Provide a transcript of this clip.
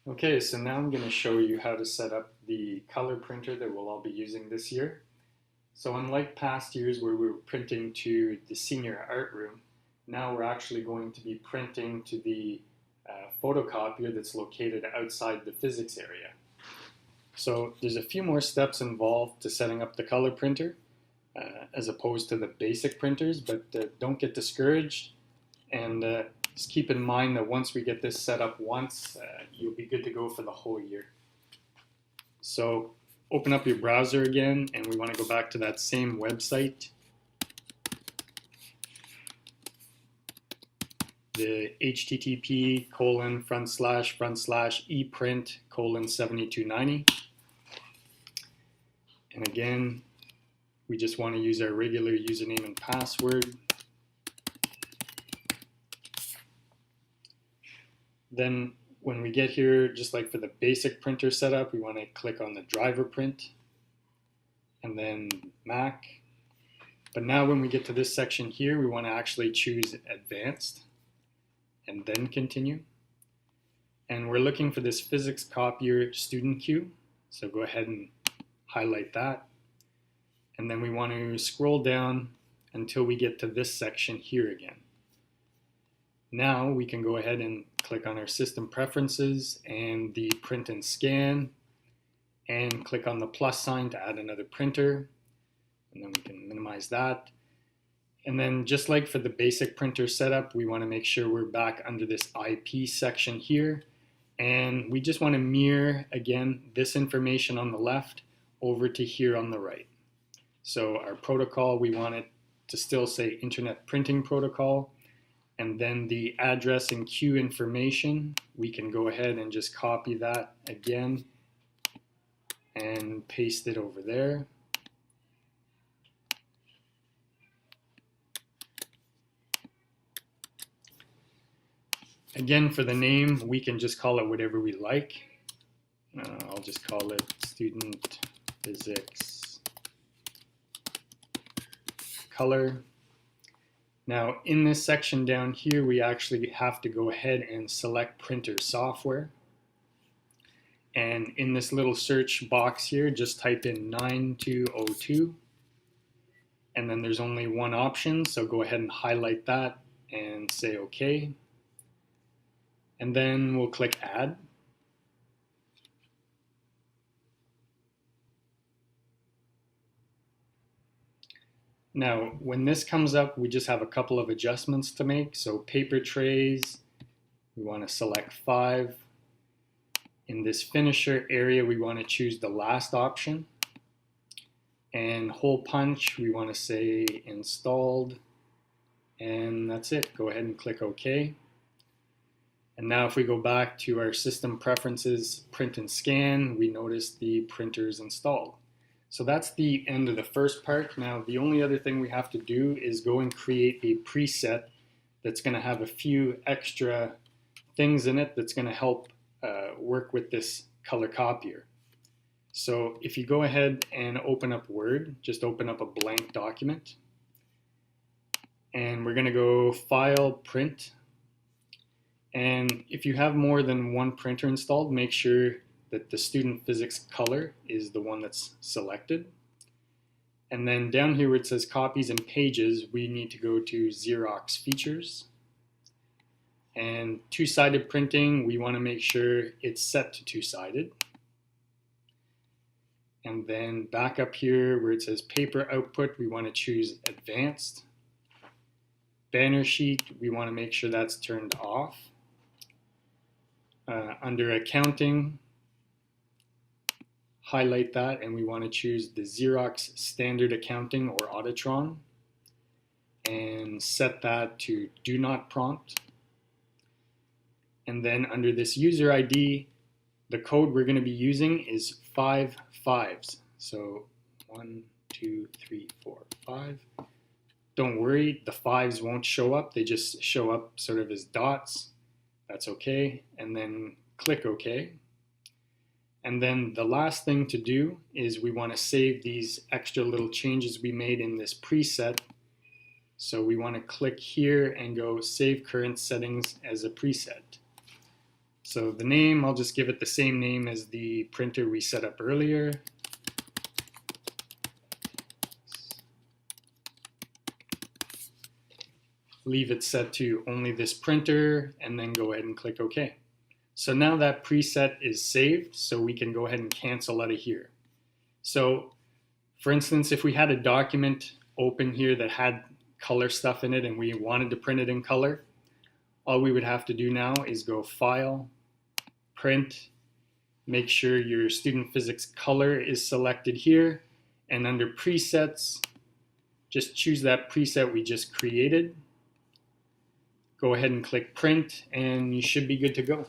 Okay, so now I'm going to show you how to set up the color printer that we'll all be using this year. So unlike past years where we were printing to the senior art room, now we're actually going to be printing to the photocopier that's located outside the physics area. So there's a few more steps involved to setting up the color printer as opposed to the basic printers, but don't get discouraged. And just keep in mind that once we get this set up once, you'll be good to go for the whole year. So open up your browser again, and we want to go back to that same website. The http://eprint:7290. And again, we just want to use our regular username and password. Then when we get here, just like for the basic printer setup, we want to click on the driver print and then Mac. But now when we get to this section here, we want to actually choose advanced and then continue. And we're looking for this physics copier student queue. So go ahead and highlight that. And then we want to scroll down until we get to this section here again. Now we can go ahead and click on our system preferences and the print and scan, and click on the plus sign to add another printer, and then we can minimize that. And then just like for the basic printer setup, we want to make sure we're back under this IP section here, and we just want to mirror again this information on the left over to here on the right. So our protocol, we want it to still say Internet Printing Protocol. And then the address and queue information, we can go ahead and just copy that again and paste it over there. Again, for the name, we can just call it whatever we like. I'll just call it Student Physics Color. Now in this section down here, we actually have to go ahead and select printer software. And in this little search box here, just type in 9202. And then there's only one option, so go ahead and highlight that and say OK. And then we'll click Add. Now, when this comes up, we just have a couple of adjustments to make. So paper trays, we want to select 5. In this finisher area, we want to choose the last option. And hole punch, we want to say installed. And that's it. Go ahead and click OK. And now if we go back to our system preferences, print and scan, we notice the printer is installed. So that's the end of the first part. Now the only other thing we have to do is go and create a preset that's going to have a few extra things in it that's going to help work with this color copier. So if you go ahead and open up Word, just open up a blank document. And we're going to go File, Print. And if you have more than one printer installed, make sure that the Student Physics Color is the one that's selected. And then down here where it says Copies and Pages, we need to go to Xerox Features. And two-sided printing, we want to make sure it's set to two-sided. And then back up here where it says Paper Output, we want to choose Advanced. Banner Sheet, we want to make sure that's turned off. Under Accounting, highlight that, and we want to choose the Xerox Standard Accounting or Autotron and set that to Do Not Prompt. And then under this user ID, the code we're going to be using is 5 5s. So 1, 2, 3, 4, 5. Don't worry, the 5s won't show up. They just show up sort of as dots. That's okay. And then click OK. And then the last thing to do is we want to save these extra little changes we made in this preset. So we want to click here and go Save Current Settings as a Preset. So the name, I'll just give it the same name as the printer we set up earlier. Leave it set to only this printer, and then go ahead and click OK. So now that preset is saved, so we can go ahead and cancel out of here. So for instance, if we had a document open here that had color stuff in it and we wanted to print it in color, all we would have to do now is go File, Print, make sure your student physics color is selected here, and under presets, just choose that preset we just created. Go ahead and click print, and you should be good to go.